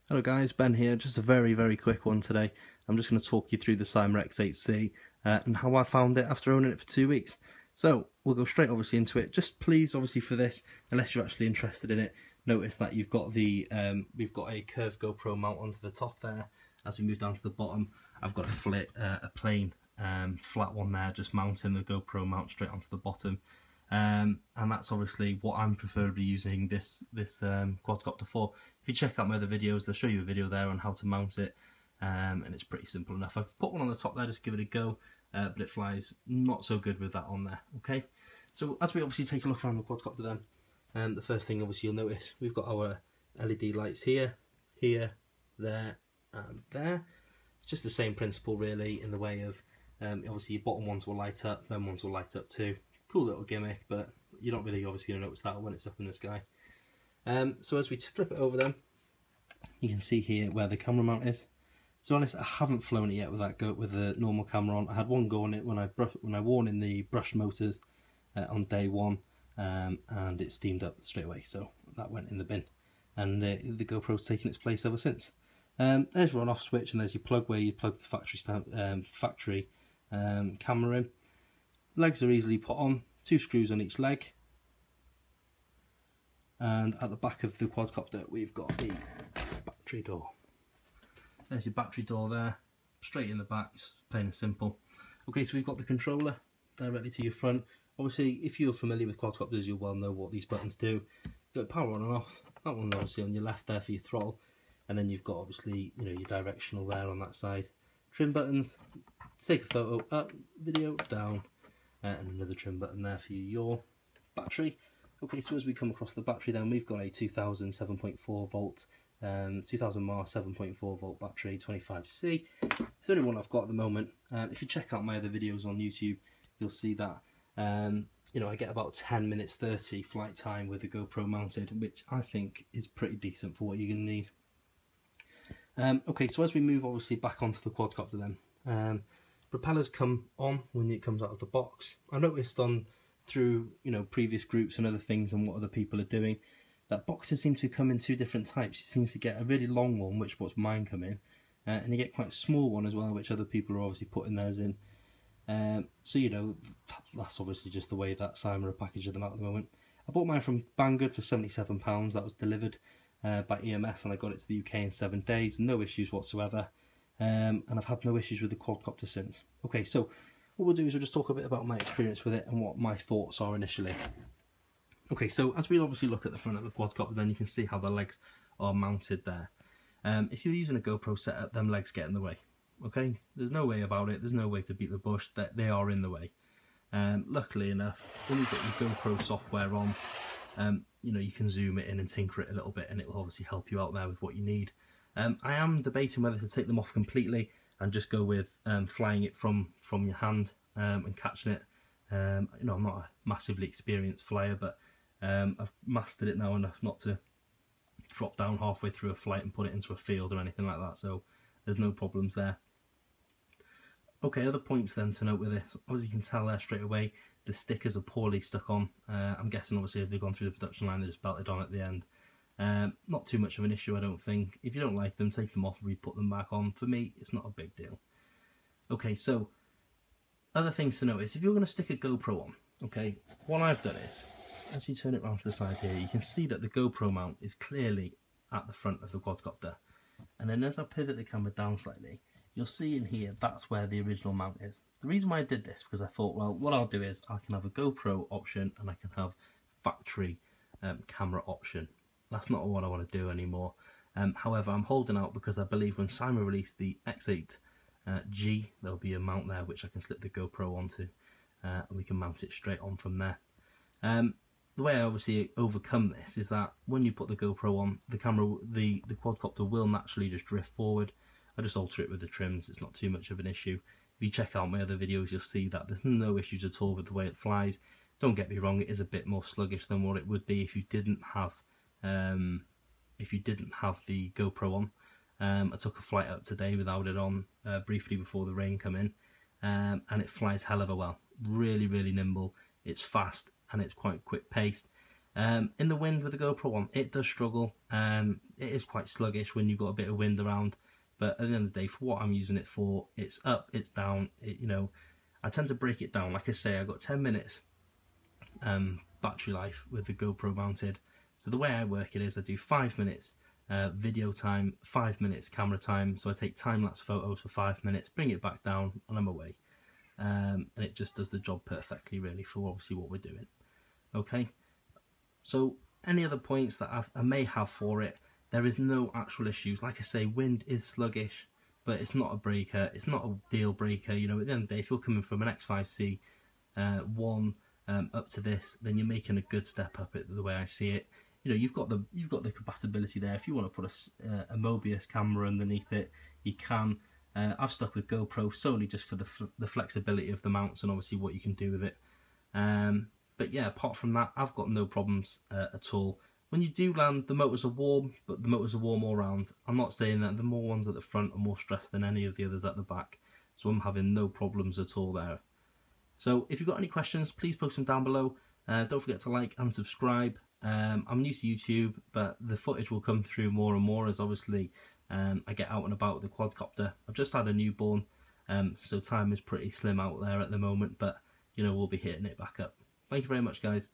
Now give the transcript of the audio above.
Hello guys, Ben here. Just a very quick one today. I'm just going to talk you through the Cyma X8C and how I found it after owning it for 2 weeks. So we'll go straight obviously into it. Just please obviously for this, unless you're actually interested in it, notice that you've got the we've got a curved GoPro mount onto the top there. As we move down to the bottom, I've got a plain flat one there, just mounting the GoPro mount straight onto the bottom. And that's obviously what I'm preferably using this quadcopter for. If you check out my other videos, they'll show you a video there on how to mount it, and it's pretty simple enough. I've put one on the top there, just give it a go, but it flies not so good with that on there. Okay, so as we obviously take a look around the quadcopter then, the first thing obviously you'll notice, we've got our LED lights here, there, and there. It's just the same principle really, in the way of obviously your bottom ones will light up, then ones will light up too. Cool little gimmick, but you're not really obviously going to notice that when it's up in the sky. So as we flip it over then, you can see here where the camera mount is. To be honest, I haven't flown it yet with the normal camera on. I had one go on it when I worn in the brushed motors on day one, and it steamed up straight away, so that went in the bin. And the GoPro's taken its place ever since. There's your on-off switch, and there's your plug where you plug the factory camera in. Legs are easily put on, 2 screws on each leg. And at the back of the quadcopter we've got the battery door. There's your battery door there, straight in the back, just plain and simple. Okay, so we've got the controller directly to your front. Obviously, if you're familiar with quadcopters, you'll well know what these buttons do. You've got power on and off, that one obviously on your left there for your throttle, and then you've got obviously, you know, your directional there on that side. Trim buttons, take a photo, up, video, down, and another trim button there for your battery. Okay, so as we come across the battery then, we've got a 2000 7.4 volt, 2000 mAh 7.4 volt battery, 25C. It's the only one I've got at the moment. If you check out my other videos on YouTube, you'll see that you know, I get about 10 minutes 30 flight time with the GoPro mounted, which I think is pretty decent for what you're going to need. Okay, so as we move obviously back onto the quadcopter then, propellers come on when it comes out of the box. I noticed through, you know, previous groups and other things and what other people are doing, that boxes seem to come in 2 different types. You seem to get a really long one, which what's mine come in, and you get quite a small one as well, which other people are obviously putting theirs in. So you know, that's obviously just the way that Cyma are packaging them out at the moment. I bought mine from Banggood for £77. That was delivered by EMS, and I got it to the UK in 7 days, no issues whatsoever. And I've had no issues with the quadcopter since. Okay, so what we'll do is we'll just talk a bit about my experience with it and what my thoughts are initially. Okay, so as we obviously look at the front of the quadcopter, then you can see how the legs are mounted there. If you're using a GoPro setup, them legs get in the way. Okay, there's no way about it. There's no way to beat the bush. That they are in the way. Luckily enough, when you've got your GoPro software on, you know, you can zoom it in and tinker it a little bit, and it will obviously help you out there with what you need. I am debating whether to take them off completely and just go with flying it from your hand and catching it. You know, I'm not a massively experienced flyer, but I've mastered it now enough not to drop down halfway through a flight and put it into a field or anything like that, so there's no problems there. Okay, other points then to note with this, as you can tell there straight away, the stickers are poorly stuck on. I'm guessing obviously if they've gone through the production line, they're just belted on at the end. Not too much of an issue, I don't think. If you don't like them, take them off, re-put them back on. For me, it's not a big deal. Okay, so other things to notice, if you're going to stick a GoPro on, okay, what I've done is, as you turn it around to the side here, you can see that the GoPro mount is clearly at the front of the quadcopter. And then as I pivot the camera down slightly, you'll see in here, that's where the original mount is. The reason why I did this, because I thought, well, what I'll do is I can have a GoPro option and I can have factory camera option. That's not what I want to do anymore. However, I'm holding out because I believe when Cyma released the X8G, there'll be a mount there which I can slip the GoPro onto, and we can mount it straight on from there. The way I obviously overcome this is that when you put the GoPro on, the camera, the quadcopter will naturally just drift forward. I just alter it with the trims, it's not too much of an issue. If you check out my other videos, you'll see that there's no issues at all with the way it flies. Don't get me wrong, it is a bit more sluggish than what it would be if you didn't have the GoPro on. I took a flight out today without it on briefly before the rain come in, and it flies hell of a well. Really nimble, it's fast, and it's quite quick paced. In the wind with the GoPro on, it does struggle. It is quite sluggish when you've got a bit of wind around, but at the end of the day, for what I'm using it for, it's up, it's down. You know, I tend to break it down. Like I say, I've got 10 minutes battery life with the GoPro mounted. So the way I work it is I do 5 minutes video time, 5 minutes camera time. So I take time-lapse photos for 5 minutes, bring it back down, and I'm away. And it just does the job perfectly, really, for obviously what we're doing. Okay. So any other points that I may have for it, there is no actual issues. Like I say, wind is sluggish, but it's not a breaker. It's not a deal breaker. You know, at the end of the day, if you're coming from an X5C 1 up to this, then you're making a good step up. The way I see it, you know, you've got the compatibility there. If you want to put a Mobius camera underneath it, you can. I've stuck with GoPro solely just for the flexibility of the mounts and obviously what you can do with it. But yeah, apart from that, I've got no problems at all. When you do land, the motors are warm, but the motors are warm all round. I'm not saying that the more ones at the front are more stressed than any of the others at the back, so I'm having no problems at all there. So if you've got any questions, please post them down below. Don't forget to like and subscribe. I'm new to YouTube, but the footage will come through more and more as obviously I get out and about with the quadcopter. I've just had a newborn, so time is pretty slim out there at the moment, but you know, we'll be hitting it back up. Thank you very much, guys.